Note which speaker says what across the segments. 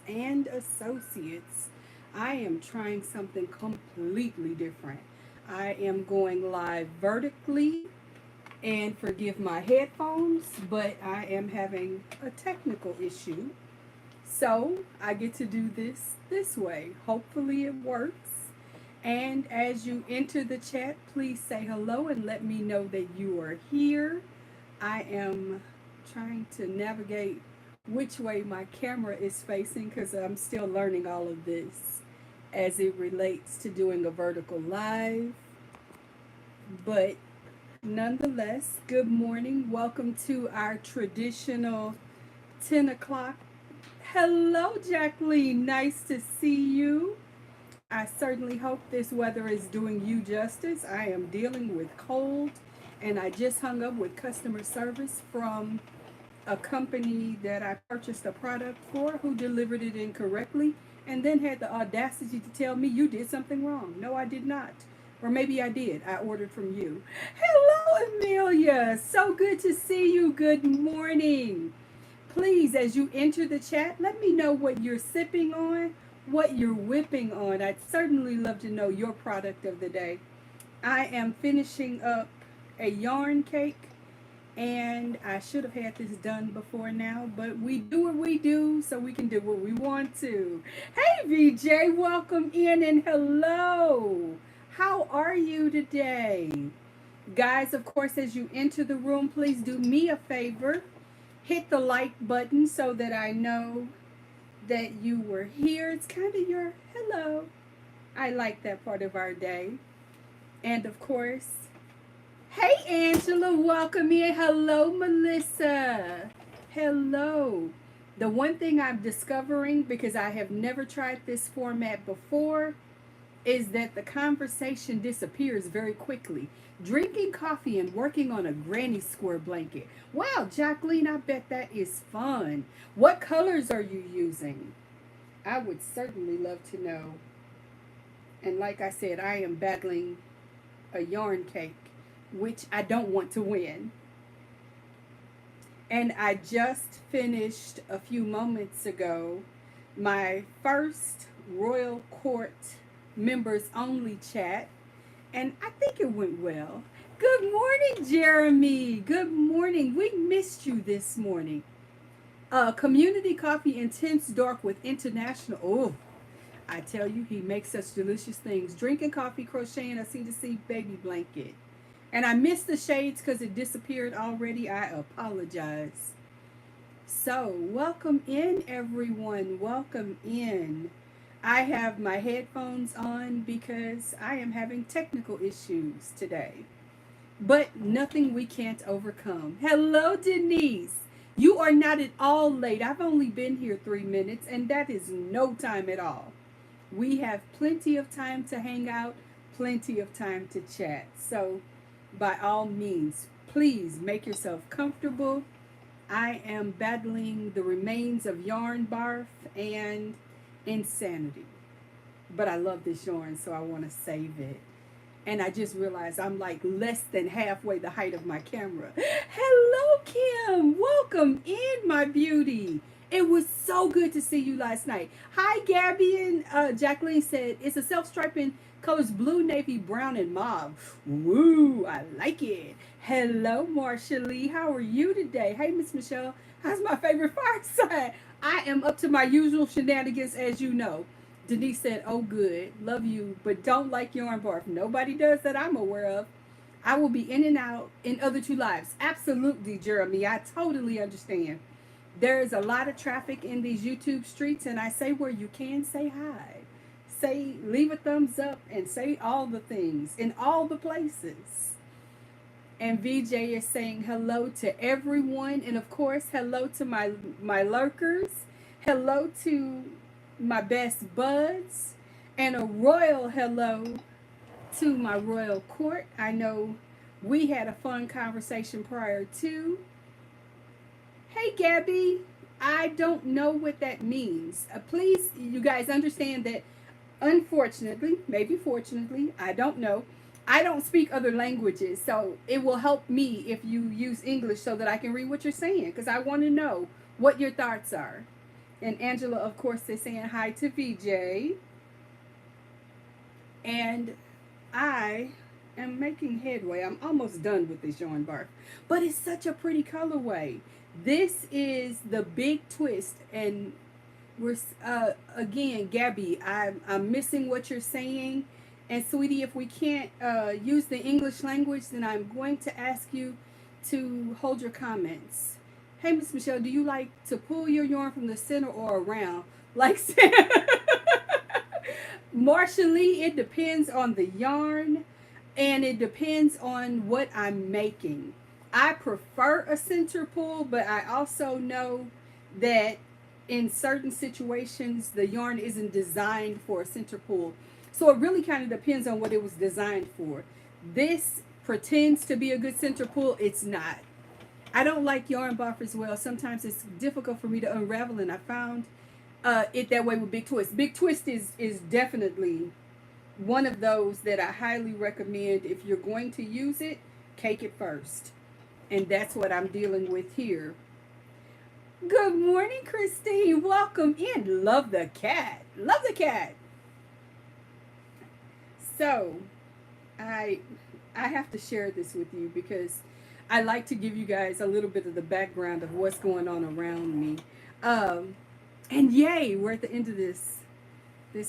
Speaker 1: and Associates. I am trying something completely different. I am going live vertically, and forgive my headphones, but I am having a technical issue. So I get to do this way. Hopefully it works. And as you enter the chat, please say hello and let me know that you are here. I am trying to navigate which way my camera is facing because I'm still learning all of this as it relates to doing a vertical live. But nonetheless, good morning. Welcome to our traditional 10 o'clock. Hello, Jacqueline. Nice to see you. I certainly hope this weather is doing you justice. I am dealing with cold, and I just hung up with customer service from a company that I purchased a product for who delivered it incorrectly and then had the audacity to tell me you did something wrong. No, I did not. Or maybe I did. I ordered from you. Hello, Amelia. So good to see you. Good morning. Please, as you enter the chat, let me know what you're sipping on, what you're whipping on. I'd certainly love to know your product of the day. I am finishing up a yarn cake, and I should have had this done before now, but we do what we do so we can do what we want to. Hey, VJ, welcome in and hello. How are you today? Guys, of course, as you enter the room, please do me a favor. Hit the like button so that I know that you were here. It's kind of your hello. I like that part of our day. And of course, hey Angela, welcome in. Hello, Melissa. Hello. The one thing I'm discovering, because I have never tried this format before, is that the conversation disappears very quickly. Drinking coffee and working on a granny square blanket. Wow, Jacqueline, I bet that is fun. What colors are you using? I would certainly love to know. And like I said, I am battling a yarn cake, which I don't want to win. And I just finished a few moments ago my first Royal Court members only chat, and I think it went well. Good morning, Jeremy. Good morning. We missed you this morning. Community coffee intense dark with international. Oh, I tell you, he makes such delicious things. Drinking coffee, crocheting a C2C baby blanket. And I missed the shades because it disappeared already. I apologize. So, welcome in, everyone. Welcome in. I have my headphones on because I am having technical issues today. But nothing we can't overcome. Hello, Denise. You are not at all late. I've only been here 3 minutes, and that is no time at all. We have plenty of time to hang out, plenty of time to chat. So, by all means, please make yourself comfortable. I am battling the remains of yarn barf and insanity. But I love this yarn, so I want to save it. And I just realized I'm like less than halfway the height of my camera. Hello, Kim. Welcome in, my beauty. It was so good to see you last night. Hi, Gabby. And Jacqueline said it's a self-striping colors blue, navy, brown, and mauve. Woo, I like it. Hello, Marsha Lee. How are you today? Hey, Miss Michelle. How's my favorite fireside? I am up to my usual shenanigans, as you know. Denise said, oh, good. Love you, but don't like yarn barf. Nobody does that I'm aware of. I will be in and out in other two lives. Absolutely, Jeremy. I totally understand. There is a lot of traffic in these YouTube streets, and I say where you can, say hi. Say, leave a thumbs up, and say all the things in all the places. And VJ is saying hello to everyone. And of course, hello to my lurkers. Hello to my best buds. And a royal hello to my royal court. I know we had a fun conversation prior to. Hey, Gabby. I don't know what that means. Please, you guys understand that unfortunately, maybe fortunately, I don't know. I don't speak other languages, so it will help me if you use English so that I can read what you're saying, because I want to know what your thoughts are. And Angela, of course, is saying hi to VJ. And I am making headway. I'm almost done with this yarn bark. But it's such a pretty colorway. This is the big twist. And we're, again, Gabby, I'm missing what you're saying. And sweetie, if we can't use the English language, then I'm going to ask you to hold your comments. Hey, Miss Michelle, do you like to pull your yarn from the center or around? Like Marsha Lee, it depends on the yarn and it depends on what I'm making. I prefer a center pull, but I also know that in certain situations the yarn isn't designed for a center pull. So it really kind of depends on what it was designed for. This pretends to be a good center pull. It's not. I don't like yarn buff as well. Sometimes it's difficult for me to unravel, and I found it that way with Big Twist. Big Twist is definitely one of those that I highly recommend. If you're going to use it, cake it first. And that's what I'm dealing with here. Good morning, Christine. Welcome in. Love the cat. Love the cat. So, I have to share this with you because I like to give you guys a little bit of the background of what's going on around me. And yay, we're at the end of this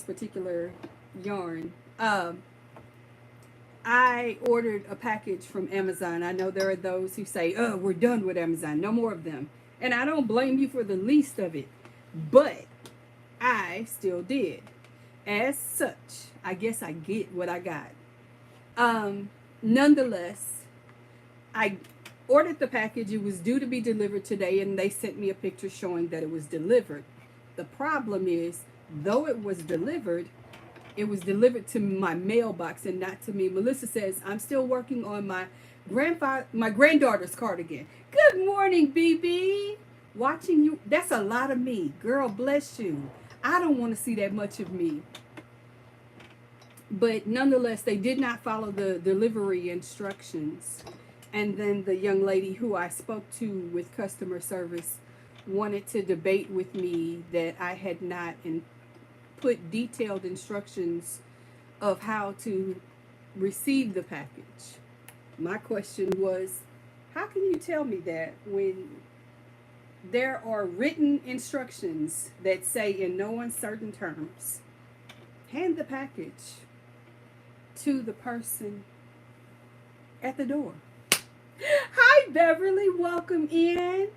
Speaker 1: particular yarn. I ordered a package from Amazon. I know there are those who say, "Oh, we're done with Amazon. No more of them." And I don't blame you for the least of it. But I still did. As such, I guess I get what I got. Nonetheless, I ordered the package. It was due to be delivered today, and they sent me a picture showing that it was delivered. The problem is, though it was delivered to my mailbox and not to me. Melissa says, I'm still working on my granddaughter's cardigan. Good morning, BB. Watching you, that's a lot of me. Girl, bless you. I don't want to see that much of me. But nonetheless, they did not follow the delivery instructions. And then the young lady who I spoke to with customer service wanted to debate with me that I had not put detailed instructions of how to receive the package. My question was, how can you tell me that when there are written instructions that say in no uncertain terms, hand the package to the person at the door? Hi, Beverly. Welcome in.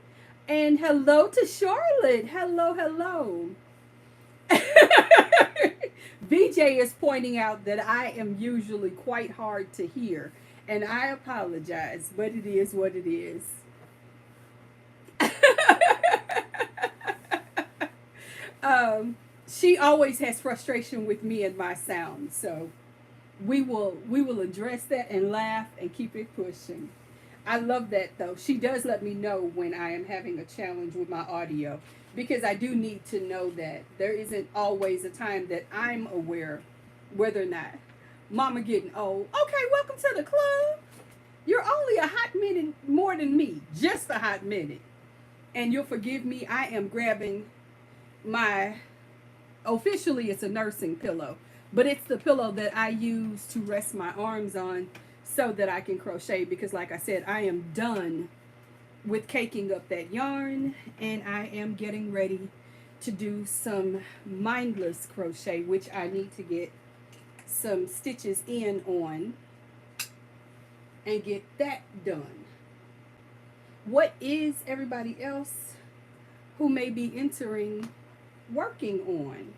Speaker 1: And hello to Charlotte. Hello, hello. VJ is pointing out that I am usually quite hard to hear. And I apologize, but it is what it is. She always has frustration with me and my sound. So we will address that and laugh and keep it pushing. I love that though. She does let me know when I am having a challenge with my audio, because I do need to know that there isn't always a time that I'm aware whether or not Mama getting old. Okay, welcome to the club. You're only a hot minute more than me, just a hot minute. And you'll forgive me, I am grabbing officially it's a nursing pillow, but it's the pillow that I use to rest my arms on so that I can crochet, because like I said, I am done with caking up that yarn and I am getting ready to do some mindless crochet, which I need to get some stitches in on and get that done. What is everybody else who may be entering working on?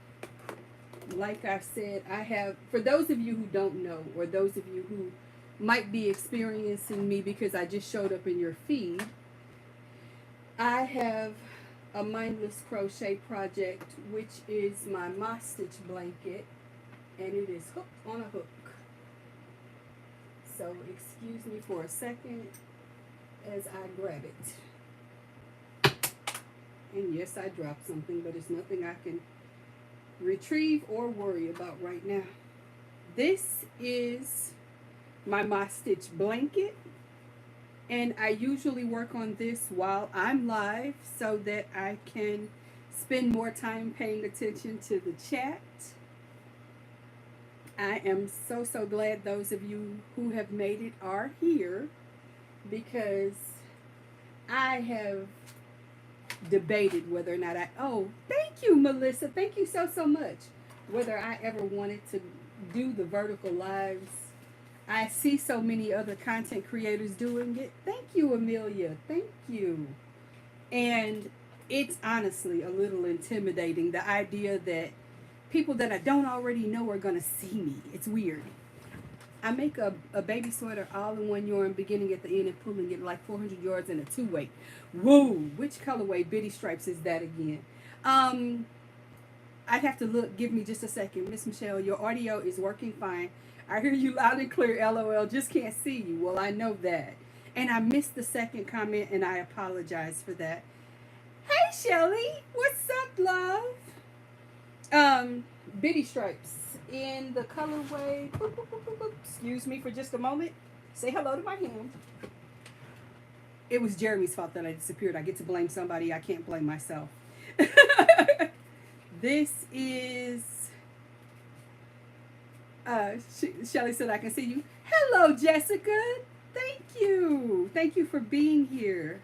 Speaker 1: Like I said, I have, for those of you who don't know, or those of you who might be experiencing me because I just showed up in your feed, I have a mindless crochet project, which is my moss stitch blanket, and it is hooked on a hook. So excuse me for a second as I grab it. And yes, I dropped something, but it's nothing I can retrieve or worry about right now. This is my moss stitch blanket, and I usually work on this while I'm live so that I can spend more time paying attention to the chat. I am so glad those of you who have made it are here, because I have debated whether or not oh, thank you, Melissa. Thank you so much. Whether I ever wanted to do the vertical lives. I see so many other content creators doing it. Thank you, Amelia. Thank you. And it's honestly a little intimidating, the idea that people that I don't already know are going to see me. It's weird. I make a baby sweater all in one yarn, beginning at the end and pulling it like 400 yards in a 2-weight. Whoa, which colorway bitty stripes is that again? I'd have to look. Give me just a second. Miss Michelle, your audio is working fine. I hear you loud and clear, LOL. Just can't see you. Well, I know that. And I missed the second comment, and I apologize for that. Hey, Shelly. What's up, love? Bitty stripes in the colorway. Boop, boop, boop, boop, boop. Excuse me for just a moment. Say hello to my hand. It was Jeremy's fault that I disappeared. I get to blame somebody. I can't blame myself. This is Shelly said I can see you. Hello, Jessica. Thank you. Thank you for being here.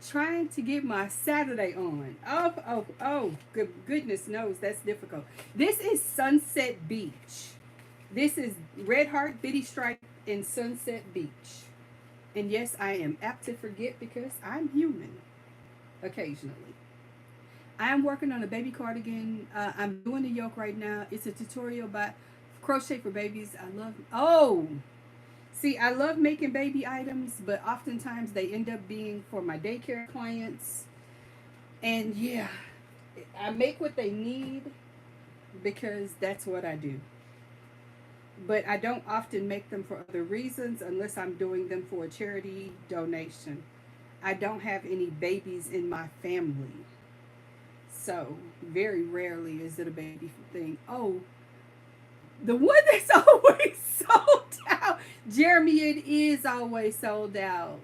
Speaker 1: Trying to get my Saturday on. Oh, goodness knows that's difficult. This is Sunset Beach. This is Red Heart, Bitty Stripe, and Sunset Beach. And yes, I am apt to forget because I'm human occasionally. I am working on a baby cardigan. I'm doing the yoke right now. It's a tutorial by Crochet for Babies. I love making baby items, but oftentimes they end up being for my daycare clients. And yeah, I make what they need because that's what I do. But I don't often make them for other reasons unless I'm doing them for a charity donation. I don't have any babies in my family. So very rarely is it a baby thing. Oh, the one that's always sold out. Jeremy, it is always sold out.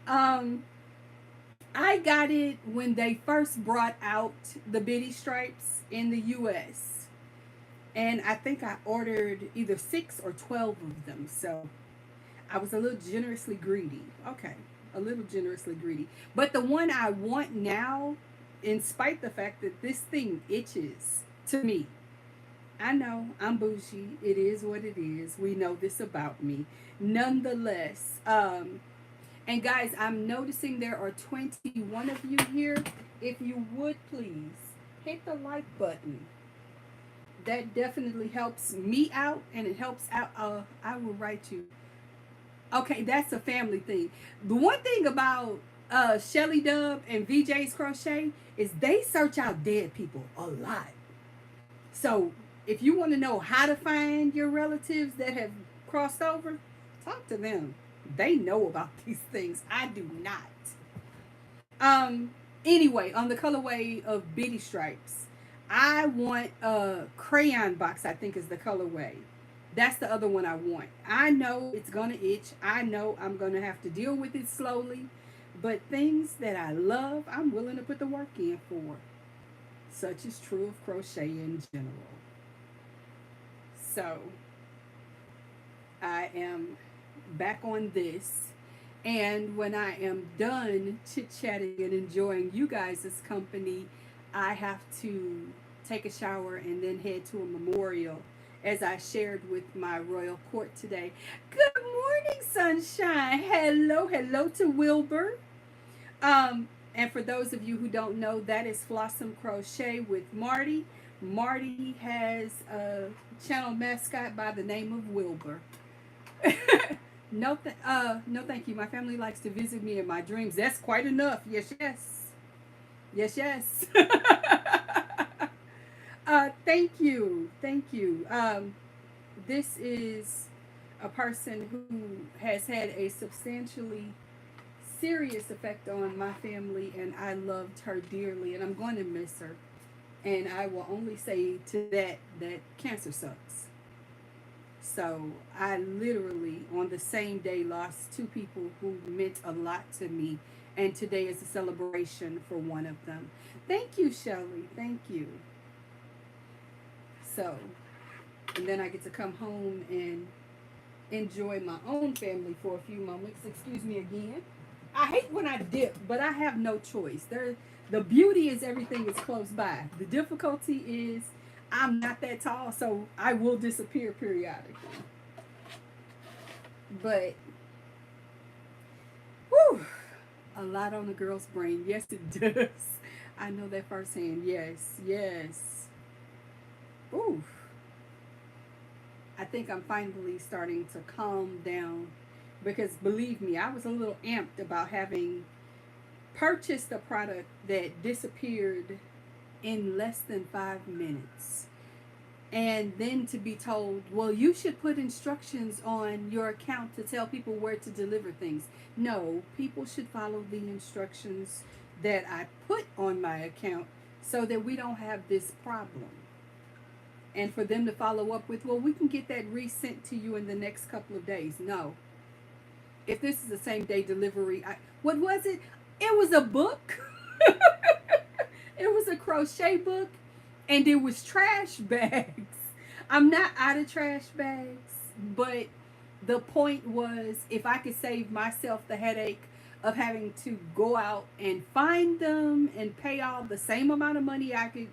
Speaker 1: I got it when they first brought out the bitty stripes in the US. And I think I ordered either 6 or 12 of them. So I was a little generously greedy. Okay, a little generously greedy. But the one I want now, in spite the fact that this thing itches to me, I know I'm bougie. It is what it is. We know this about me. Nonetheless, and guys, I'm noticing there are 21 of you here. If you would please hit the like button. That definitely helps me out, and it helps out. I will write you. Okay, that's a family thing. The one thing about Shelly Dub and VJ's Crochet is they search out dead people a lot. So if you want to know how to find your relatives that have crossed over, talk to them. They know about these things. I do not. Anyway, on the colorway of bitty stripes, I want a crayon box, I think is the colorway. That's the other one I want. I know it's going to itch. I know I'm going to have to deal with it slowly. But things that I love, I'm willing to put the work in for. Such is true of crochet in general. So, I am back on this. And when I am done chit-chatting and enjoying you guys' company, I have to take a shower and then head to a memorial, as I shared with my royal court today. Good morning, sunshine. Hello to Wilbur. And for those of you who don't know, that is Flossom Crochet with Marty. Marty has a channel mascot by the name of Wilbur. No, thank you. My family likes to visit me in my dreams. That's quite enough. Yes. Thank you. This is a person who has had a substantially serious effect on my family, and I loved her dearly, and I'm going to miss her. And I will only say to that cancer sucks. So I literally, on the same day, lost two people who meant a lot to me. And today is a celebration for one of them. Thank you, Shelly. Thank you. So, and then I get to come home and enjoy my own family for a few moments. Excuse me again. I hate when I dip, but I have no choice. The beauty is everything is close by. The difficulty is I'm not that tall, so I will disappear periodically. But, whew, a lot on the girl's brain. Yes, it does. I know that firsthand. Yes, yes. Ooh, I think I'm finally starting to calm down because believe me, I was a little amped about having purchased a product that disappeared in less than 5 minutes. And then to be told, well, you should put instructions on your account to tell people where to deliver things. No, people should follow the instructions that I put on my account so that we don't have this problem. And for them to follow up with, well, we can get that resent to you in the next couple of days. No. If this is the same day delivery, what was it? It was a book. It was a crochet book, and it was trash bags. I'm not out of trash bags, but the point was if I could save myself the headache of having to go out and find them and pay all the same amount of money I could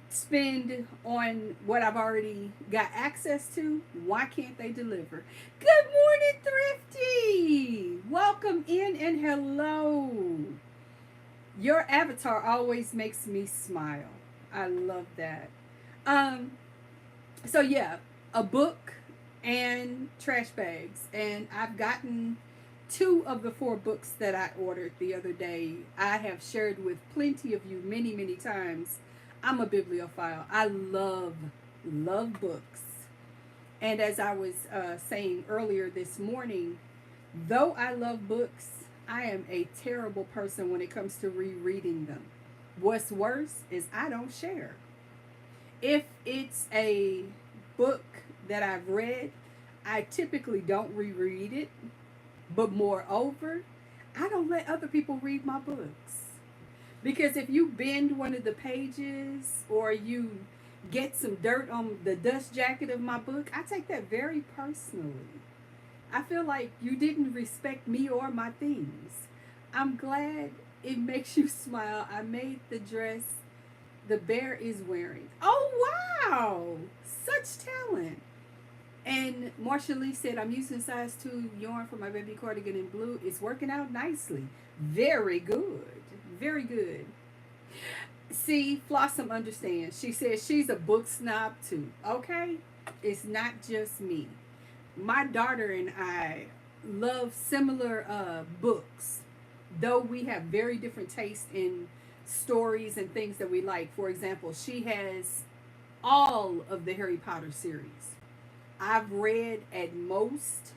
Speaker 1: spend on what I've already got access to, why can't they deliver? Good morning, Thrifty. Welcome in and hello. Your avatar always makes me smile. I love that. Um, so yeah, a book and trash bags. And I've gotten two of the four books that I ordered the other day. I have shared with plenty of you many, many times. I'm a bibliophile. I love books. And as I was saying earlier this morning, though I love books, I am a terrible person when it comes to rereading them. What's worse is I don't share. If it's a book that I've read, I typically don't reread it. But moreover, I don't let other people read my books. Because if you bend one of the pages or you get some dirt on the dust jacket of my book, I take that very personally. I feel like you didn't respect me or my things. I'm glad it makes you smile. I made the dress the bear is wearing. Oh, wow! Such talent. And Marsha Lee said, I'm using size 2 yarn for my baby cardigan in blue. It's working out nicely. Very good. Very good. See, Flossom understands. She says she's a book snob too. Okay? It's not just me. My daughter and I love similar books, though we have very different tastes in stories and things that we like. For example, she has all of the Harry Potter series. I've read at most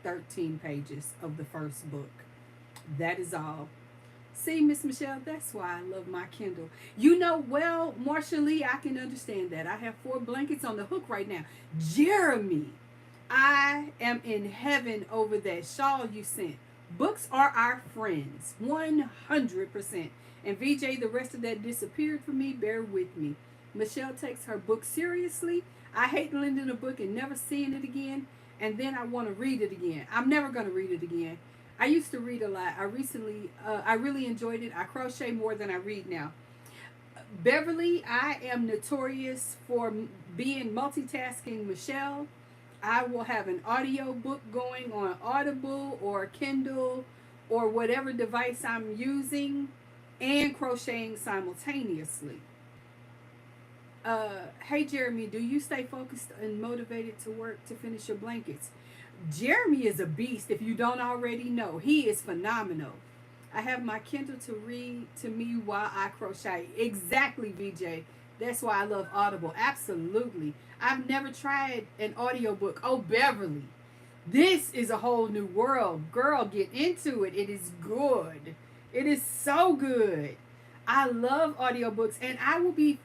Speaker 1: 13 pages of the first book. That is all. See, Miss Michelle, that's why I love my Kindle. You know, well, Marsha Lee, I can understand that. I have 4 blankets on the hook right now. Jeremy, I am in heaven over that shawl you sent. Books are our friends, 100%. And VJ, the rest of that disappeared for me. Bear with me. Michelle takes her book seriously. I hate lending a book and never seeing it again. And then I want to read it again. I'm never going to read it again. I used to read a lot. I really enjoyed it. I crochet more than I read now. Beverly, I am notorious for being multitasking Michelle. I will have an audio book going on Audible or Kindle or whatever device I'm using and crocheting simultaneously. Hey Jeremy, do you stay focused and motivated to work to finish your blankets? Jeremy is a beast if you don't already know. He is phenomenal. I have my Kindle to read to me while I crochet. Exactly, VJ. That's why I love Audible. Absolutely. I've never tried an audiobook. Oh, Beverly. This is a whole new world. Girl, get into it. It is good. It is so good. I love audiobooks, and I will be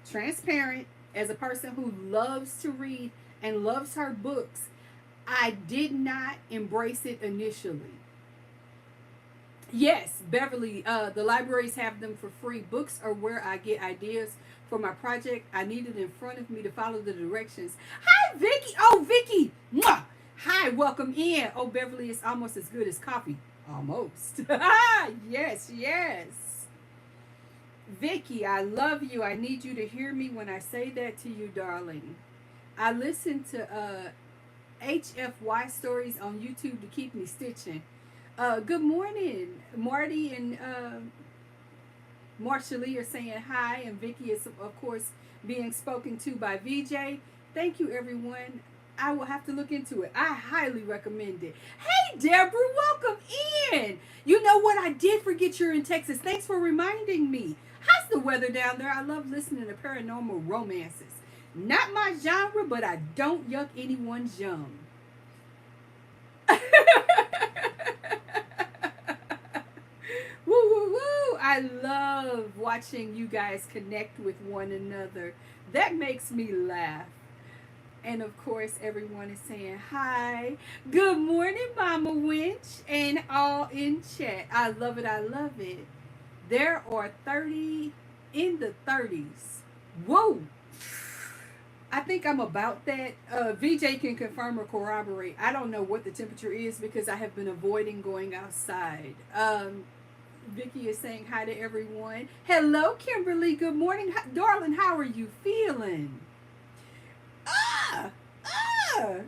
Speaker 1: transparent as a person who loves to read and loves her books. I did not embrace it initially. Yes, Beverly, the libraries have them for free. Books are where I get ideas for my project. I need it in front of me to follow the directions. Hi, Vicky. Oh, Vicky. Mwah! Hi, welcome in. Oh, Beverly is almost as good as coffee. Almost. Yes, yes. Vicky, I love you. I need you to hear me when I say that to you, darling. I listen to HFY stories on YouTube to keep me stitching. Good morning, Marty and Marshallee are saying hi, and Vicky is, of course, being spoken to by VJ. Thank you, everyone. I will have to look into it. I highly recommend it. Hey, Deborah, welcome in. You know what? I did forget you're in Texas. Thanks for reminding me. How's the weather down there? I love listening to paranormal romances. Not my genre, but I don't yuck anyone's yum. Woo, woo, woo. I love watching you guys connect with one another. That makes me laugh. And of course, everyone is saying hi. Good morning, Mama Winch, and all in chat. I love it. I love it. There are 30 in the 30s. Whoa. I think I'm about that. VJ can confirm or corroborate. I don't know what the temperature is because I have been avoiding going outside. Vicky is saying hi to everyone. Hello, Kimberly. Good morning. Darling, how are you feeling? Ah! Ah!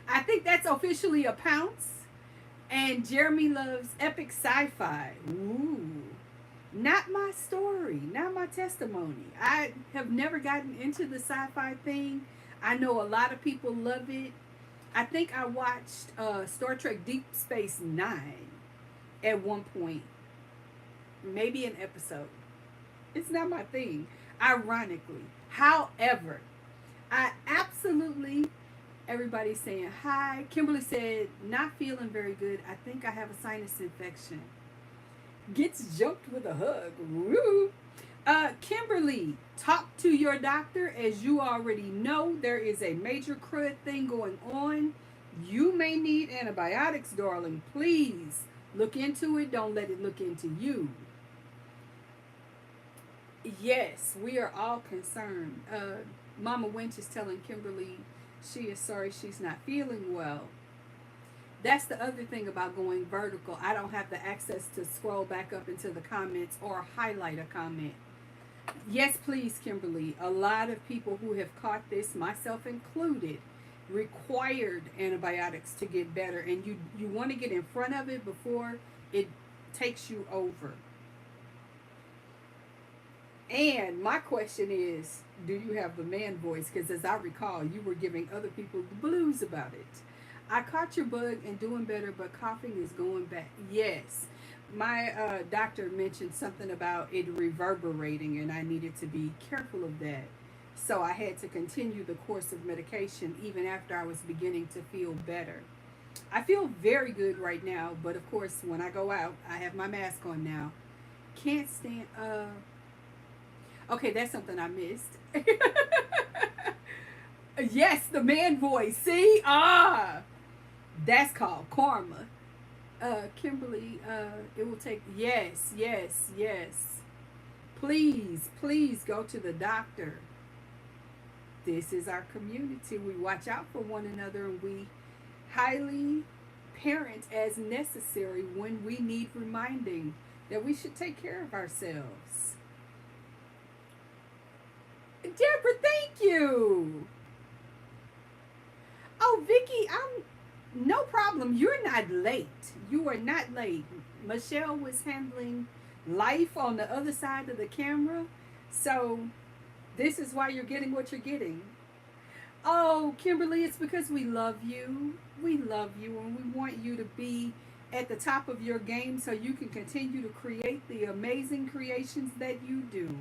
Speaker 1: I think that's officially a pounce. And Jeremy loves epic sci-fi. Ooh. Not my story, not my testimony. I have never gotten into the sci-fi thing. I know a lot of people love it. I think I watched Star Trek Deep Space Nine at one point. Maybe an episode. It's not my thing, ironically. However, I absolutely, everybody's saying hi. Kimberly said, not feeling very good. I think I have a sinus infection. Gets jumped with a hug. Woo. Kimberly, talk to your doctor. As you already know, there is a major crud thing going on. You may need antibiotics, darling. Please look into it. Don't let it look into you. Yes, we are all concerned. Mama Winch is telling Kimberly she is sorry she's not feeling well. That's the other thing about going vertical. I don't have the access to scroll back up into the comments or highlight a comment. Yes, please, Kimberly. A lot of people who have caught this, myself included, required antibiotics to get better. And you want to get in front of it before it takes you over. And my question is, do you have the man voice? Because as I recall, you were giving other people the blues about it. I caught your bug and doing better, but coughing is going back. Yes. My doctor mentioned something about it reverberating, and I needed to be careful of that. So I had to continue the course of medication even after I was beginning to feel better. I feel very good right now, but of course, when I go out, I have my mask on now. Can't stand... Okay, that's something I missed. Yes, the man voice. See? That's called karma. Kimberly, it will take... Yes, yes, yes. Please, please go to the doctor. This is our community. We watch out for one another, and we highly parent as necessary when we need reminding that we should take care of ourselves. Deborah, thank you. Oh, Vicky, no problem. You're not late. You are not late. Michelle was handling life on the other side of the camera. So this is why you're getting what you're getting. Oh, Kimberly, it's because we love you. We love you, and we want you to be at the top of your game so you can continue to create the amazing creations that you do.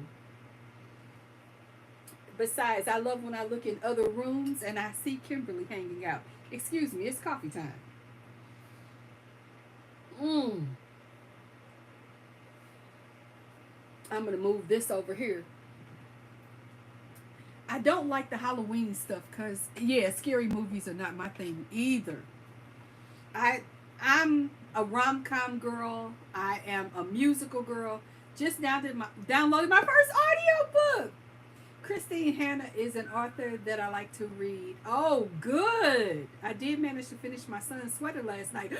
Speaker 1: Besides, I love when I look in other rooms and I see Kimberly hanging out. Excuse me, it's coffee time. I'm going to move this over here. I don't like the Halloween stuff because, yeah, scary movies are not my thing either. I I'm a rom-com girl. I am a musical girl. Just now downloaded my first audiobook. Christine Hanna is an author that I like to read. Oh, good. I did manage to finish my son's sweater last night.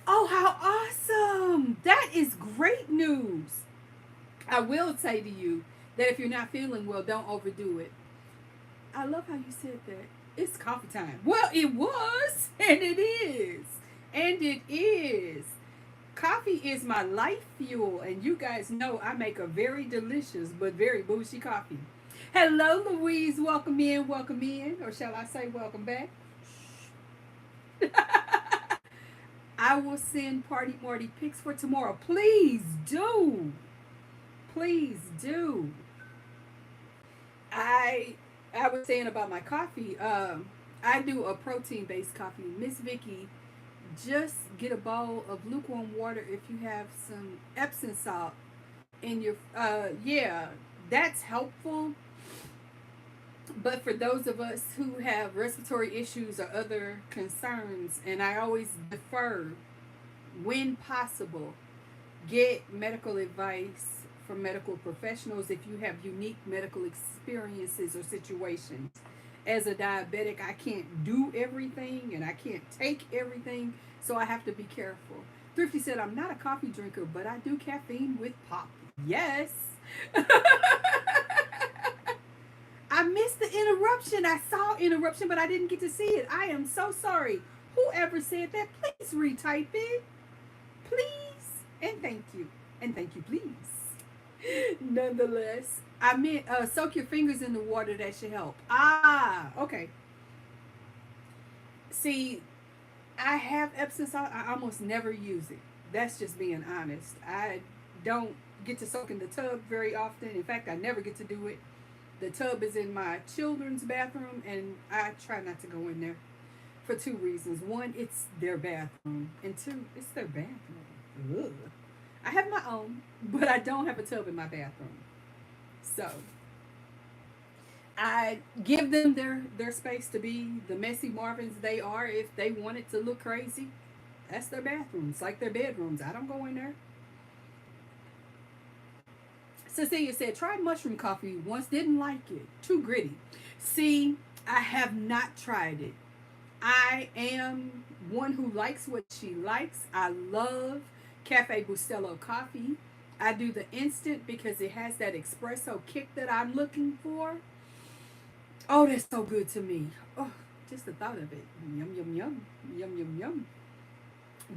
Speaker 1: Oh, how awesome. That is great news. I will say to you that if you're not feeling well, don't overdo it. I love how you said that. It's coffee time. Well, it was, and it is. And it is. Coffee is my life fuel, and you guys know I make a very delicious but very bougie coffee. Hello, Louise. Welcome in, or shall I say welcome back? I will send Party Marty pics for tomorrow. Please do. Please do. I I was saying about my coffee. I do a protein based coffee. Miss Vicky, just get a bowl of lukewarm water if you have some Epsom salt in your. Yeah, that's helpful. But for those of us who have respiratory issues or other concerns, and I always defer when possible, get medical advice from medical professionals if you have unique medical experiences or situations. As a diabetic, I can't do everything and I can't take everything, so I have to be careful. Thrifty said, I'm not a coffee drinker, but I do caffeine with pop. Yes. I missed the interruption. I saw interruption, but I didn't get to see it. I am so sorry. Whoever said that, please retype it. Please. And thank you. And thank you, please. Nonetheless, I meant soak your fingers in the water. That should help. Ah, okay. See, I have Epsom salt. I almost never use it. That's just being honest. I don't get to soak in the tub very often. In fact, I never get to do it. The tub is in my children's bathroom, and I try not to go in there for two reasons. One, it's their bathroom, and two, it's their bathroom. Ugh. I have my own, but I don't have a tub in my bathroom. So I give them their space to be the messy Marvins they are. If they want it to look crazy, that's their bathroom. It's like their bedrooms. I don't go in there. Cecilia said, try mushroom coffee once, didn't like it. Too gritty. See, I have not tried it. I am one who likes what she likes. I love Cafe Bustelo coffee. I do the instant because it has that espresso kick that I'm looking for. Oh, that's so good to me. Oh, just the thought of it. Yum, yum, yum. Yum, yum, yum.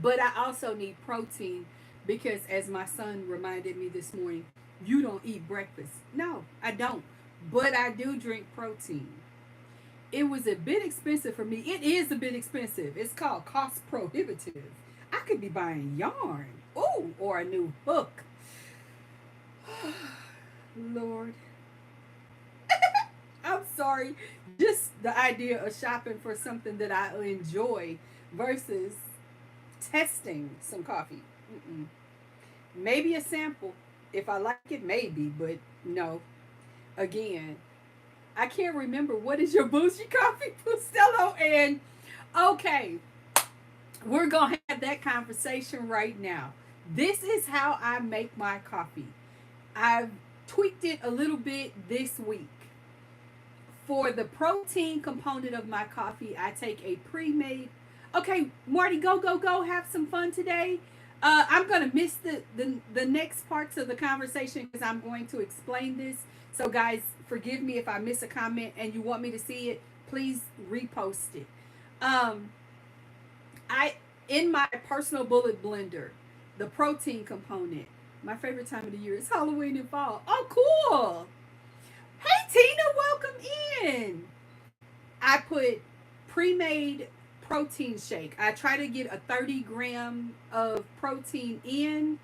Speaker 1: But I also need protein because, as my son reminded me this morning, you don't eat breakfast. No, I don't. But I do drink protein. It was a bit expensive for me. It is a bit expensive. It's called cost prohibitive. I could be buying yarn. Oh, or a new hook. Lord. I'm sorry. Just the idea of shopping for something that I enjoy versus testing some coffee. Mm-mm. Maybe a sample. If I like it, maybe, but no. Again, I can't remember what is your bougie coffee, Pustello. And okay, we're going to have that conversation right now. This is how I make my coffee. I've tweaked it a little bit this week. For the protein component of my coffee, I take a pre-made. Okay, Marty, go, have some fun today. I'm going to miss the next parts of the conversation because I'm going to explain this. So, guys, forgive me if I miss a comment and you want me to see it. Please repost it. I in my personal bullet blender, the protein component. My favorite time of the year is Halloween and fall. Oh, cool! Hey, Tina, welcome in. I put pre-made protein shake. I try to get a 30 gram of protein in,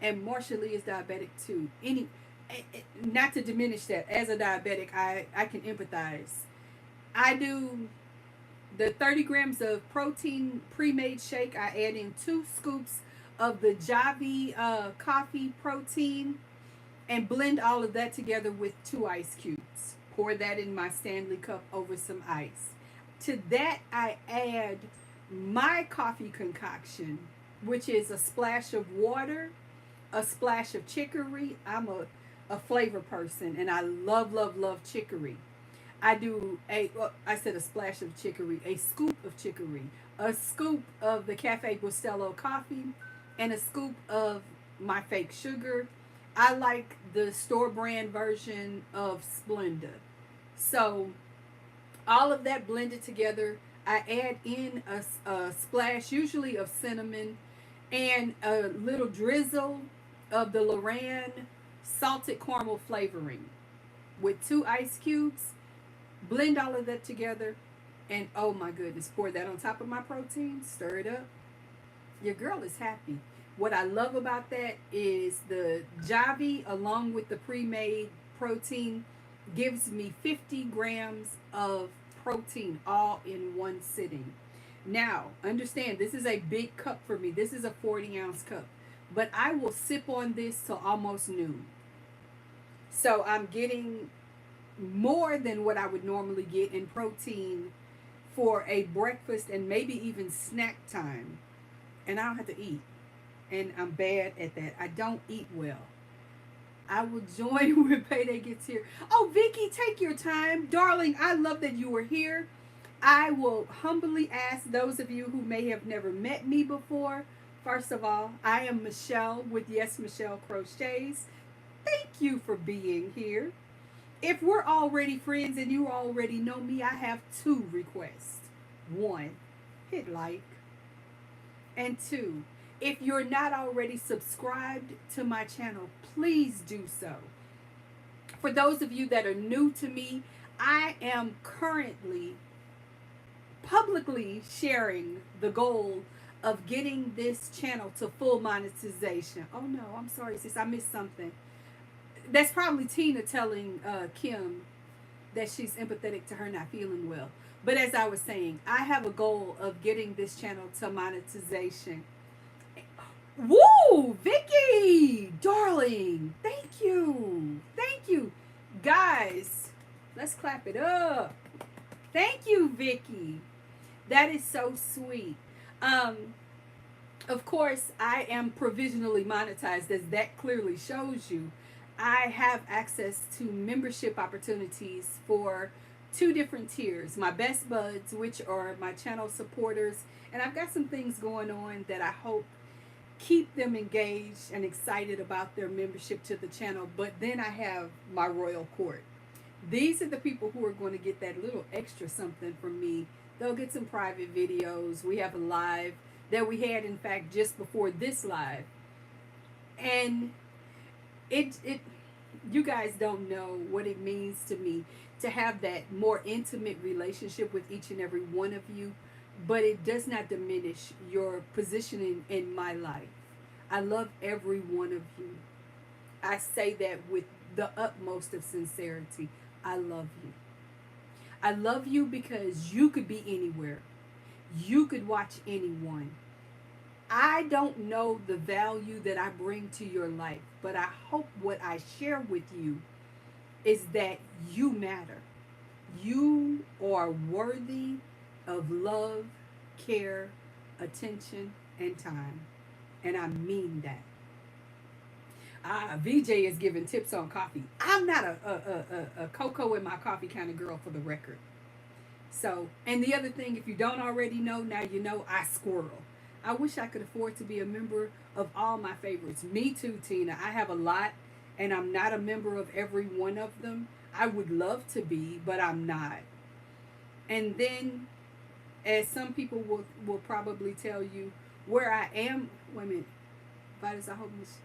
Speaker 1: and Marsha Lee is diabetic too. Not to diminish that. As a diabetic, I can empathize. I do the 30 grams of protein pre-made shake. I add in 2 scoops of the Javi coffee protein and blend all of that together with 2 ice cubes. Pour that in my Stanley cup over some ice. To that, I add my coffee concoction, which is a splash of water, a splash of chicory. I'm a flavor person, and I love, love, love chicory. I do I said a splash of chicory, a scoop of chicory, a scoop of the Cafe Bustelo coffee, and a scoop of my fake sugar. I like the store brand version of Splenda. So all of that blended together, I add in a splash, usually of cinnamon, and a little drizzle of the Loran salted caramel flavoring with 2 ice cubes. Blend all of that together, and oh my goodness, pour that on top of my protein, stir it up. Your girl is happy. What I love about that is the Javi, along with the pre-made protein, gives me 50 grams of protein all in one sitting. Now, understand, this is a big cup for me. This is a 40-ounce cup. But I will sip on this till almost noon. So I'm getting more than what I would normally get in protein for a breakfast and maybe even snack time. And I don't have to eat. And I'm bad at that. I don't eat well. I will join when payday gets here. Oh, Vicky, take your time. Darling, I love that you are here. I will humbly ask those of you who may have never met me before. First of all, I am Michelle with Michelle Crochets. Thank you for being here. If we're already friends and you already know me, I have 2 requests. 1, hit like. And 2, if you're not already subscribed to my channel, please do so. For those of you that are new to me, I am currently publicly sharing the goal of getting this channel to full monetization. Oh no, I'm sorry, sis, I missed something. That's probably Tina telling Kim that she's empathetic to her not feeling well. But as I was saying, I have a goal of getting this channel to monetization. Woo! Vicky! Darling! Thank you! Thank you! Guys, let's clap it up. Thank you, Vicky. That is so sweet. Of course, I am provisionally monetized, as that clearly shows you. I have access to membership opportunities for 2 different tiers. My best buds, which are my channel supporters, and I've got some things going on that I hope keep them engaged and excited about their membership to the channel. But then I have my royal court. These are the people who are going to get that little extra something from me. They'll get some private videos. We have a live that we had, in fact, just before this live. And it you guys don't know what it means to me to have that more intimate relationship with each and every one of you, but it does not diminish your positioning in my life. I love every one of you. I say that with the utmost of sincerity. I love you. I love you because you could be anywhere. You could watch anyone. I don't know the value that I bring to your life, but I hope what I share with you is that you matter. You are worthy of love, care, attention, and time. And I mean that. VJ is giving tips on coffee. I'm not a cocoa in my coffee kind of girl, for the record. So, and the other thing, if you don't already know, now you know, I squirrel. I wish I could afford to be a member of all my favorites. Me too, Tina. I have a lot, and I'm not a member of every one of them. I would love to be, but I'm not. And then, as some people will probably tell you, where I am, wait a minute, Vitus, I hope this,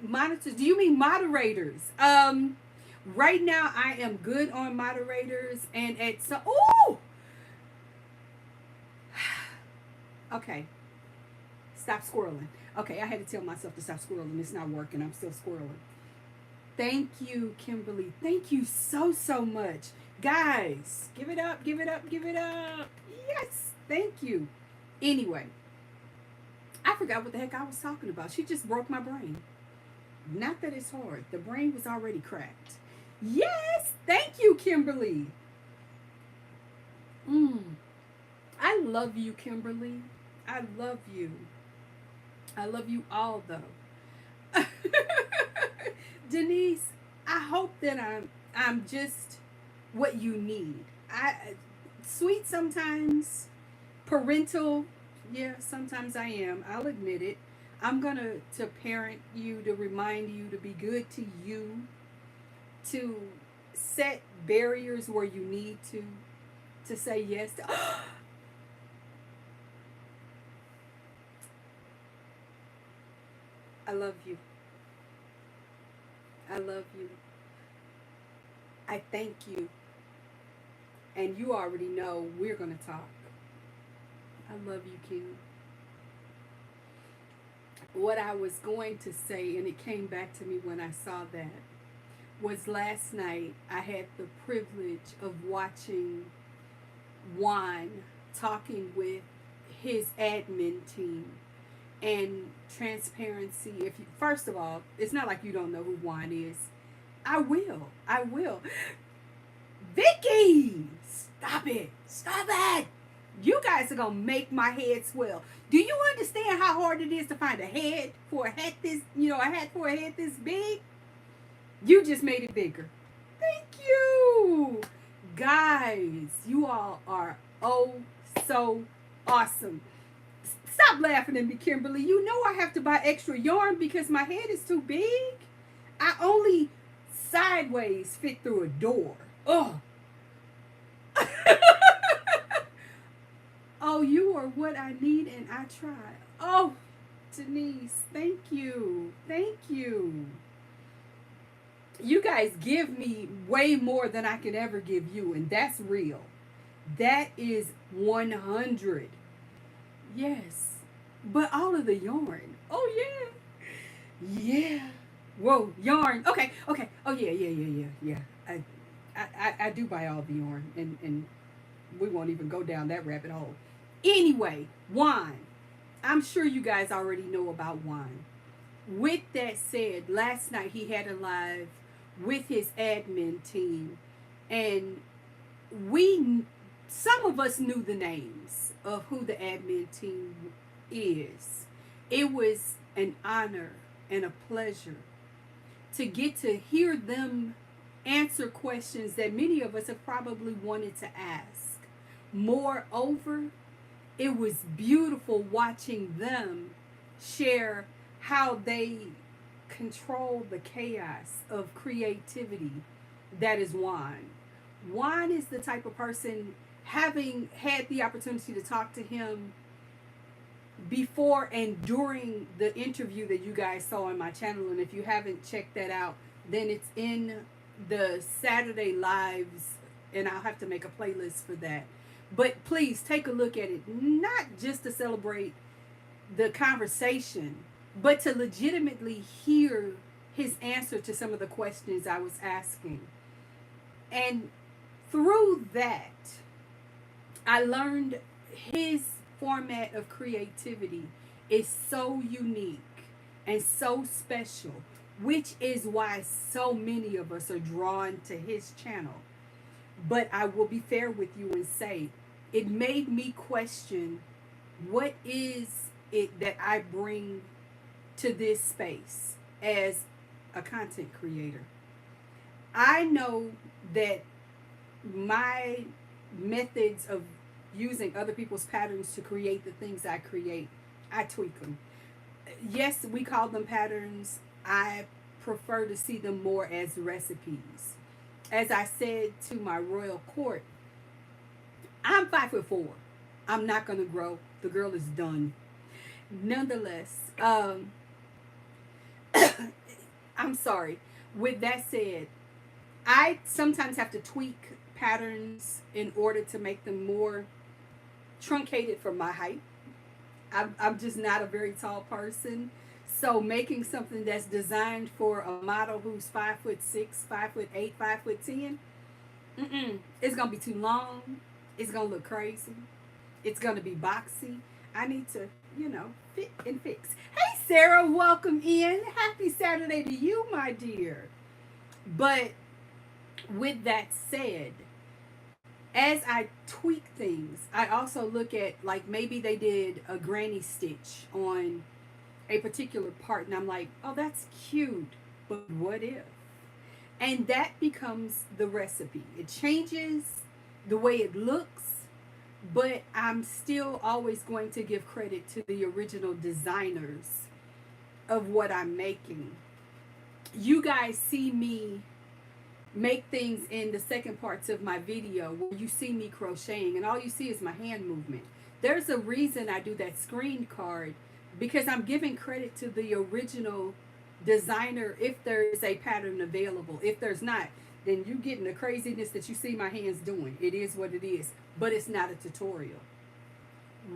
Speaker 1: monitors, do you mean moderators? Right now I am good on moderators, and at some, ooh! Okay. Stop squirreling. Okay, I had to tell myself to stop squirreling. It's not working. I'm still squirreling. Thank you, Kimberly. Thank you so, so much. Guys, give it up, give it up, give it up. Yes, thank you. Anyway, I forgot what the heck I was talking about. She just broke my brain. Not that it's hard. The brain was already cracked. Yes, thank you, Kimberly. Mm, I love you, Kimberly. I love you. I love you all, though. Denise, I hope that I'm just what you need. I sweet sometimes, parental, yeah, sometimes I am. I'll admit it. I'm gonna to parent you, to remind you to be good to you, to set barriers where you need to say yes to. I love you. I love you. I thank you. And you already know we're gonna talk. I love you, Kim. What I was going to say, and it came back to me when I saw that, was last night I had the privilege of watching Juan talking with his admin team. And transparency, if you, first of all, it's not like you don't know who Juan is. I will. Vicky, stop it. Stop it. You guys are gonna make my head swell. Do you understand how hard it is to find a head for a hat this, a hat for a head this big? You just made it bigger. Thank you. Guys, you all are oh so awesome. Stop laughing at me, Kimberly. You know I have to buy extra yarn because my head is too big. I only sideways fit through a door. Oh. Oh, you are what I need and I try. Oh, Denise, thank you. Thank you. You guys give me way more than I can ever give you, and that's real. That is 100. Yes. But all of the yarn. Oh, yeah. Yeah. Whoa, yarn. Okay. Oh, yeah. I do buy all the yarn, and we won't even go down that rabbit hole. Anyway, wine. I'm sure you guys already know about wine. With that said, last night he had a live with his admin team, and some of us knew the names of who the admin team is. It was an honor and a pleasure to get to hear them answer questions that many of us have probably wanted to ask. Moreover, it was beautiful watching them share how they control the chaos of creativity that is Juan. Juan is the type of person, having had the opportunity to talk to him before and during the interview that you guys saw on my channel, and if you haven't checked that out, then it's in the Saturday lives, and I'll have to make a playlist for that. But please take a look at it, not just to celebrate the conversation, but to legitimately hear his answer to some of the questions I was asking. And through that, I learned his format of creativity is so unique and so special, which is why so many of us are drawn to his channel. But I will be fair with you and say, it made me question, what is it that I bring to this space as a content creator? I know that my methods of using other people's patterns to create the things I create, I tweak them. Yes, we call them patterns. I prefer to see them more as recipes. As I said to my royal court, I'm 5'4". I'm not going to grow. The girl is done. Nonetheless, I'm sorry. With that said, I sometimes have to tweak patterns in order to make them more truncated for my height. I'm just not a very tall person. So making something that's designed for a model who's 5'6", 5'8", 5'10", it's gonna be too long. It's gonna look crazy. It's gonna be boxy. I need to, fit and fix. Hey Sarah, welcome in. Happy Saturday to you, my dear. But with that said, as I tweak things, I also look at like maybe they did a granny stitch on a particular part, and I'm like, oh, that's cute, but what if? And that becomes the recipe. It changes the way it looks, but I'm still always going to give credit to the original designers of what I'm making. You guys see me make things in the second parts of my video where you see me crocheting and all you see is my hand movement. There's a reason I do that screen card, because I'm giving credit to the original designer if there's a pattern available. If there's not, then you getting the craziness that you see my hands doing. It is what it is, but it's not a tutorial.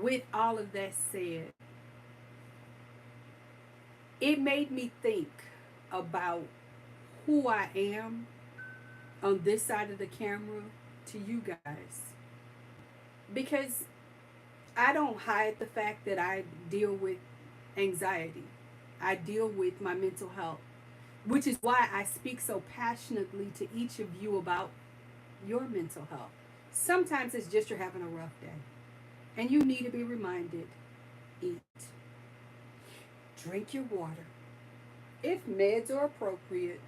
Speaker 1: With all of that said, it made me think about who I am on this side of the camera to you guys, because I don't hide the fact that I deal with anxiety. I deal with my mental health, which is why I speak so passionately to each of you about your mental health. Sometimes it's just you're having a rough day and you need to be reminded: eat, drink your water. If meds are appropriate,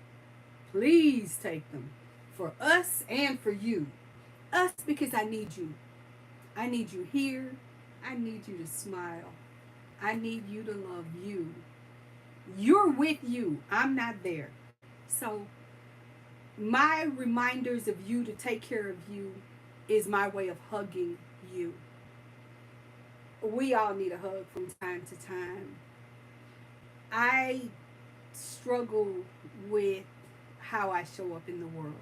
Speaker 1: please take them, for us and for you. Us, because I need you. I need you here. I need you to smile. I need you to love you. You're with you. I'm not there. So my reminders of you to take care of you is my way of hugging you. We all need a hug from time to time. I struggle with how I show up in the world.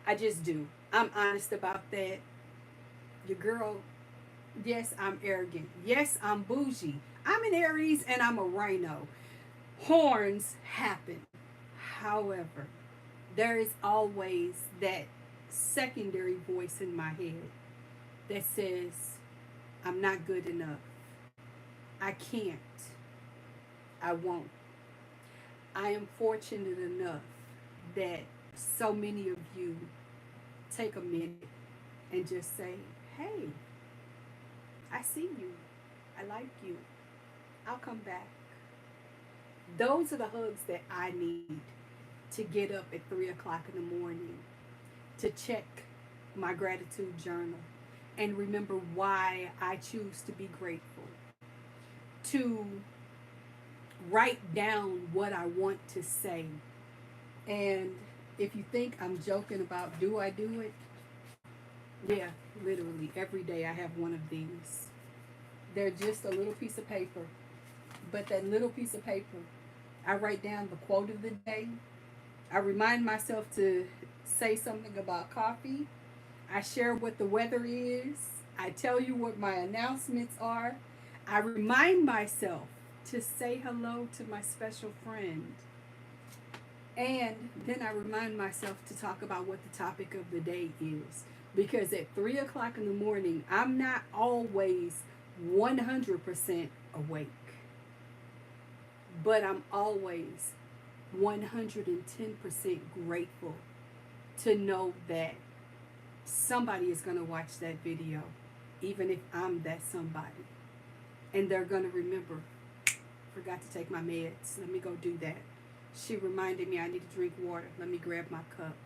Speaker 1: I just do. I'm honest about that. Your girl, yes, I'm arrogant. Yes, I'm bougie. I'm an Aries and I'm a rhino. Horns happen. However, there is always that secondary voice in my head that says, I'm not good enough. I can't. I won't. I am fortunate enough that so many of you take a minute and just say, hey, I see you. I like you. I'll come back. Those are the hugs that I need to get up at 3 o'clock in the morning, to check my gratitude journal and remember why I choose to be grateful, to write down what I want to say. And if you think I'm joking about do I do it? Yeah, literally every day I have one of these. They're just a little piece of paper. But that little piece of paper, I write down the quote of the day. I remind myself to say something about coffee. I share what the weather is. I tell you what my announcements are. I remind myself to say hello to my special friend. And then I remind myself to talk about what the topic of the day is. Because at 3 o'clock in the morning, I'm not always 100% awake. But I'm always 110% grateful to know that somebody is going to watch that video, even if I'm that somebody. And they're going to remember, forgot to take my meds. Let me go do that. She reminded me I need to drink water. Let me grab my cup.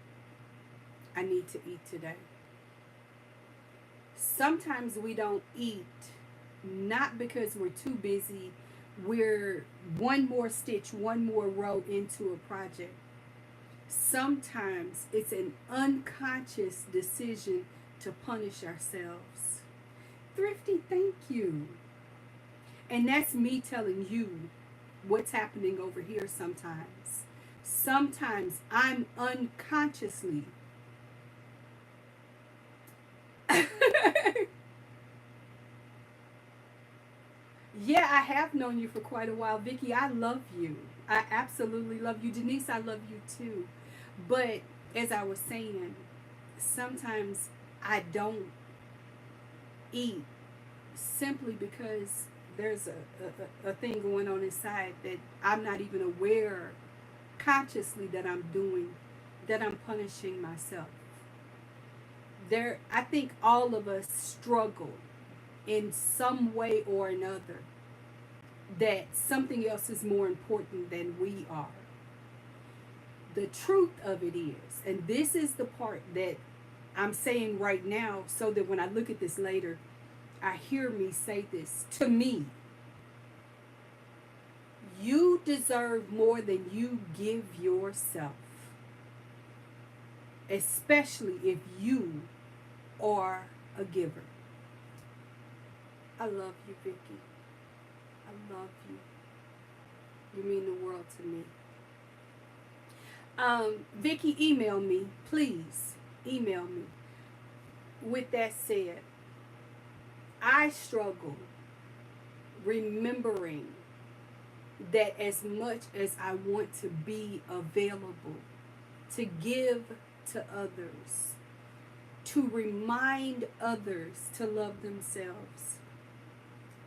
Speaker 1: I need to eat today. Sometimes we don't eat, not because we're too busy. We're one more stitch, one more row into a project. Sometimes it's an unconscious decision to punish ourselves. Thrifty, thank you. And that's me telling you what's happening over here sometimes. Sometimes I'm unconsciously yeah, I have known you for quite a while. Vicky, I love you. I absolutely love you. Denise, I love you too. But as I was saying, sometimes I don't eat simply because there's a thing going on inside that I'm not even aware consciously that I'm doing, that I'm punishing myself. I think all of us struggle in some way or another, that something else is more important than we are. The truth of it is, and this is the part that I'm saying right now, so that when I look at this later, I hear me say this to me. You deserve more than you give yourself, especially if you are a giver. I love you, Vicky. I love you. You mean the world to me. Vicky, email me, please. Email me. With that said, I struggle remembering that as much as I want to be available, to give to others, to remind others to love themselves,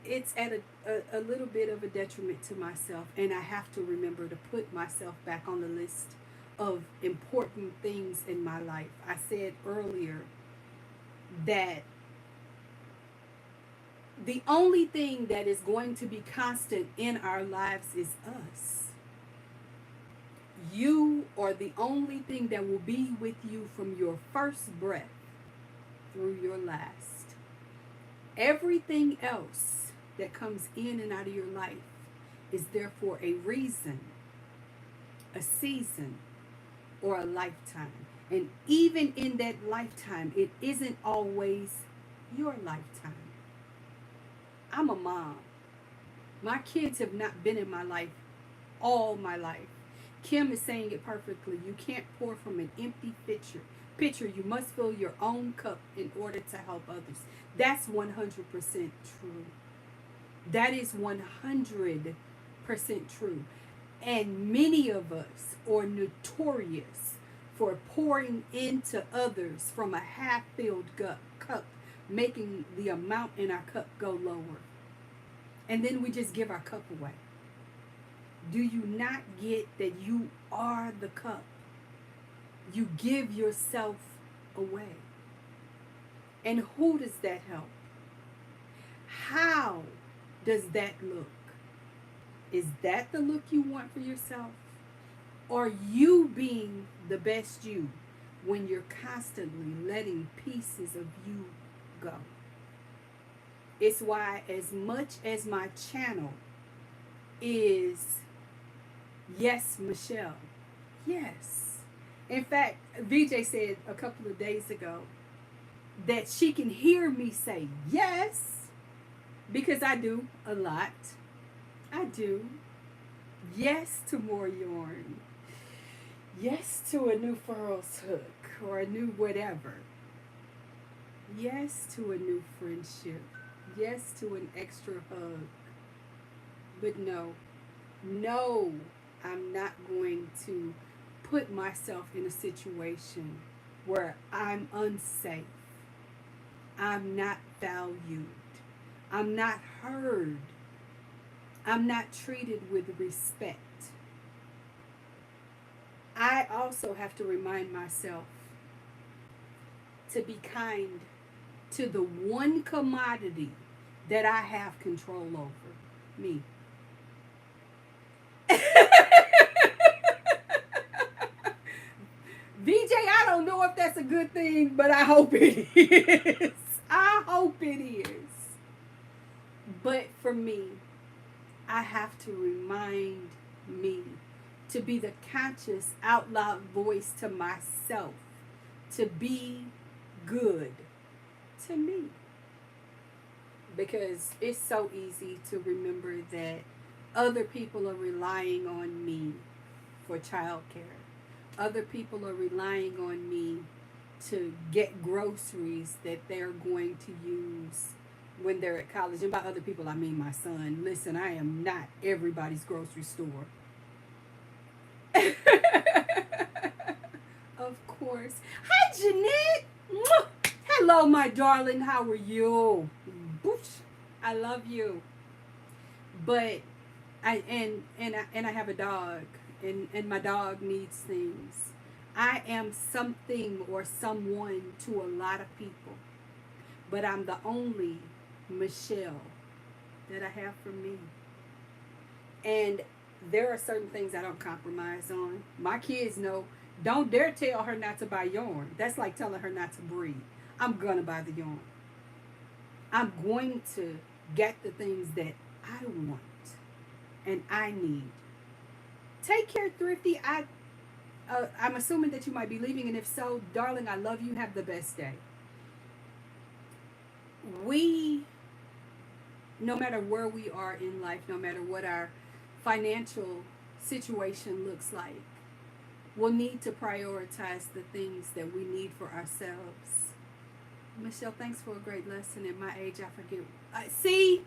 Speaker 1: it's at a little bit of a detriment to myself, and I have to remember to put myself back on the list of important things in my life. I said earlier that the only thing that is going to be constant in our lives is us. You are the only thing that will be with you from your first breath through your last. Everything else that comes in and out of your life is there for a reason, a season, or a lifetime. And even in that lifetime, it isn't always your lifetime. I'm a mom. My kids have not been in my life all my life. Kim is saying it perfectly. You can't pour from an empty pitcher. You must fill your own cup in order to help others. That's 100% true. That is 100% true. And many of us are notorious for pouring into others from a half-filled cup, making the amount in our cup go lower. And then we just give our cup away. Do you not get that you are the cup? You give yourself away. And who does that help? How does that look? Is that the look you want for yourself? Are you being the best you when you're constantly letting pieces of you go? It's why, as much as my channel is Yes, Michelle. Yes. In fact, VJ said a couple of days ago that she can hear me say yes, because I do a lot. I do. Yes to more yarn. Yes to a new furls hook or a new whatever. Yes to a new friendship. Yes to an extra hug. But no, I'm not going to put myself in a situation where I'm unsafe. I'm not valued. I'm not heard. I'm not treated with respect. I also have to remind myself to be kind to the one commodity that I have control over, me. VJ, I don't know if that's a good thing, but I hope it is. I hope it is. But for me, I have to remind me to be the conscious, out loud voice to myself, to be good to me. Because it's so easy to remember that other people are relying on me for childcare. Other people are relying on me to get groceries that they're going to use when they're at college. And by other people, I mean my son. Listen, I am not everybody's grocery store. Of course. Hi, Jeanette. Hello, my darling. How are you? I love you. But I have a dog, and my dog needs things. I am something or someone to a lot of people, but I'm the only Michelle that I have for me. And there are certain things I don't compromise on. My kids know, don't dare tell her not to buy yarn. That's like telling her not to breathe. I'm gonna buy the yarn. I'm going to get the things that I want and I need. Take care, Thrifty. I'm assuming that you might be leaving, and if so, darling, I love you. Have the best day. We, no matter where we are in life, no matter what our financial situation looks like, we'll need to prioritize the things that we need for ourselves. Michelle, thanks for a great lesson. At my age, I forget. See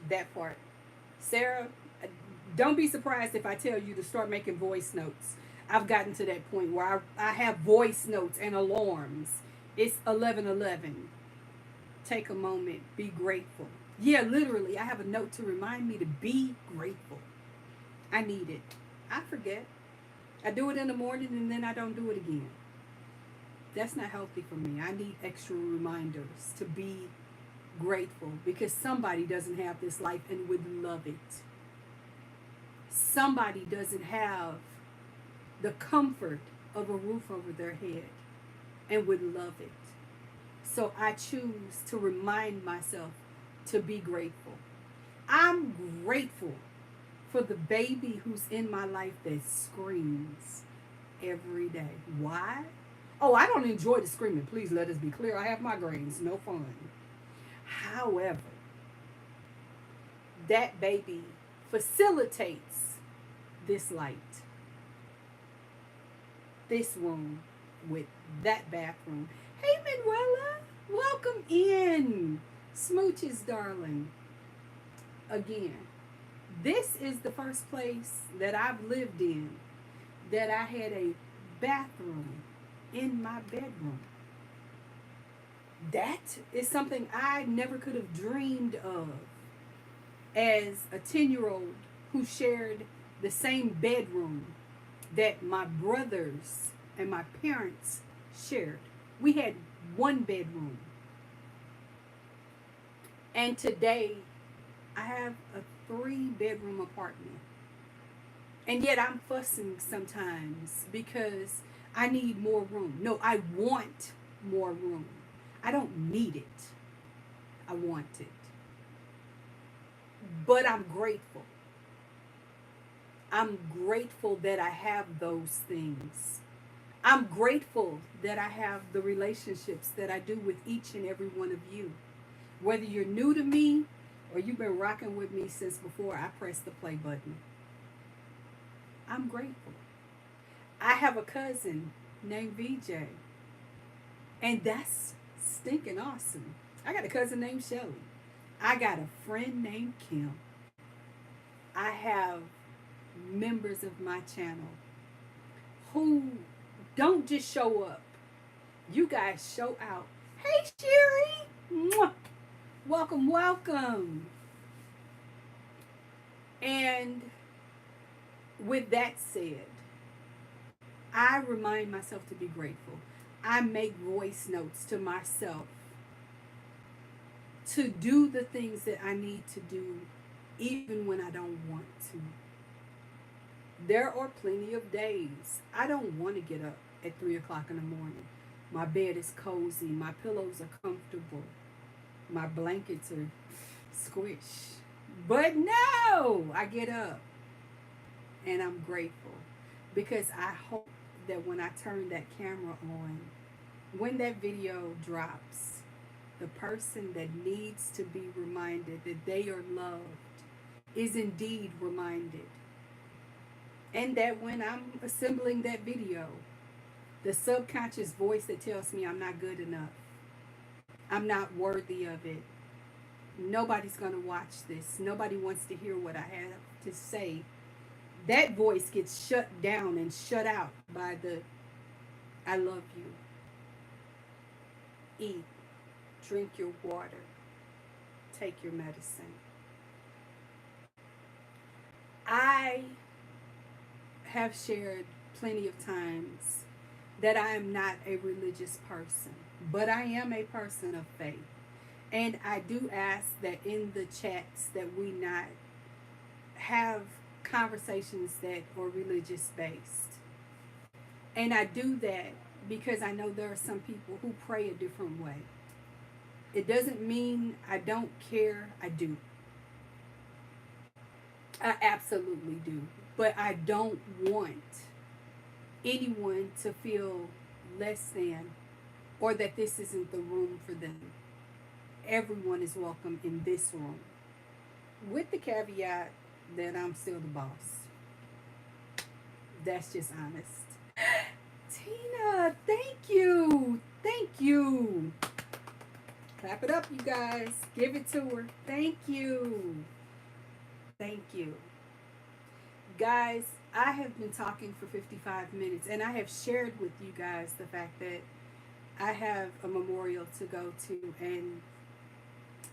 Speaker 1: that part. Sarah, don't be surprised if I tell you to start making voice notes. I've gotten to that point where I have voice notes and alarms. It's 11:11. Take a moment. Be grateful. Yeah, literally, I have a note to remind me to be grateful. I need it. I forget. I do it in the morning and then I don't do it again. That's not healthy for me. I need extra reminders to be grateful because somebody doesn't have this life and would love it. Somebody doesn't have the comfort of a roof over their head and would love it. So I choose to remind myself to be grateful. I'm grateful for the baby who's in my life that screams every day. Why? Oh, I don't enjoy the screaming. Please let us be clear. I have migraines. No fun. However, that baby facilitates this light, this room with that bathroom. Hey, Manuela, welcome in. Smooches, darling. Again, this is the first place that I've lived in that I had a bathroom in my bedroom. That is something I never could have dreamed of as a 10-year-old who shared the same bedroom that my brothers and my parents shared. We had one bedroom. And today, I have a 3-bedroom apartment. And yet I'm fussing sometimes because I need more room. No, I want more room. I don't need it. I want it. But I'm grateful. I'm grateful that I have those things. I'm grateful that I have the relationships that I do with each and every one of you. Whether you're new to me or you've been rocking with me since before I pressed the play button. I'm grateful. I have a cousin named VJ. And that's stinking awesome. I got a cousin named Shelly. I got a friend named Kim. I have members of my channel who don't just show up. You guys show out. Hey, Sherry. Mwah. Welcome, welcome. And with that said, I remind myself to be grateful. I make voice notes to myself to do the things that I need to do even when I don't want to. There are plenty of days I don't want to get up at 3 o'clock in the morning. My bed is cozy. My pillows are comfortable. My blankets are squish. But no, I get up and I'm grateful because I hope that when I turn that camera on, when that video drops, the person that needs to be reminded that they are loved is indeed reminded. And that when I'm assembling that video, the subconscious voice that tells me I'm not good enough, I'm not worthy of it, nobody's going to watch this, nobody wants to hear what I have to say, that voice gets shut down and shut out by the I love you. Eat, drink your water, take your medicine. I have shared plenty of times that I am not a religious person, but I am a person of faith. And I do ask that in the chats that we not have conversations that are religious based. And I do that because I know there are some people who pray a different way. It doesn't mean I don't care. I do. I absolutely do. But I don't want anyone to feel less than or that this isn't the room for them. Everyone is welcome in this room, with the caveat that I'm still the boss. That's just honest. Tina, thank you. Thank you. Clap it up, you guys. Give it to her. Thank you. Thank you. Guys, I have been talking for 55 minutes and I have shared with you guys the fact that I have a memorial to go to, and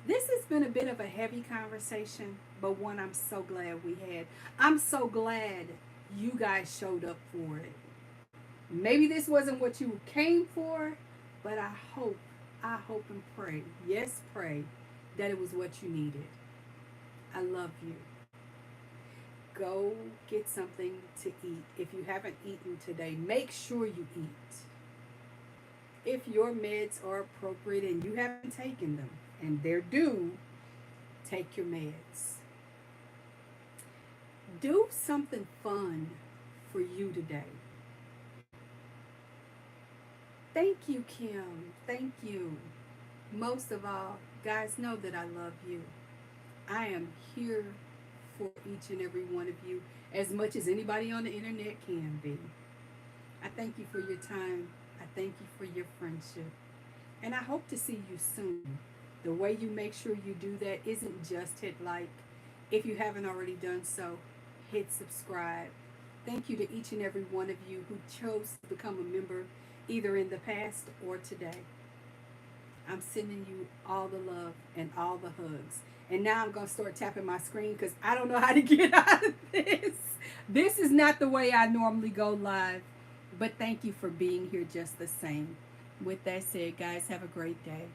Speaker 1: this has been a bit of a heavy conversation, but one I'm so glad we had. I'm so glad you guys showed up for it. Maybe this wasn't what you came for, but I hope and pray, yes, pray, that it was what you needed. I love you. Go get something to eat. If you haven't eaten today, make sure you eat. If your meds are appropriate and you haven't taken them, and they're due, take your meds. Do something fun for you today. Thank you, Kim. Thank you. Most of all, guys, know that I love you. I am here for each and every one of you as much as anybody on the internet can be. I thank you for your time. I thank you for your friendship. And I hope to see you soon. The way you make sure you do that isn't just hit like. If you haven't already done so, hit subscribe. Thank you to each and every one of you who chose to become a member either in the past or today. I'm sending you all the love and all the hugs. And now I'm going to start tapping my screen because I don't know how to get out of this. This is not the way I normally go live. But thank you for being here just the same. With that said, guys, have a great day.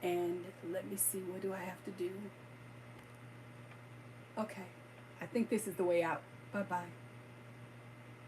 Speaker 1: And let me see, what do I have to do? Okay, I think this is the way out. Bye-bye.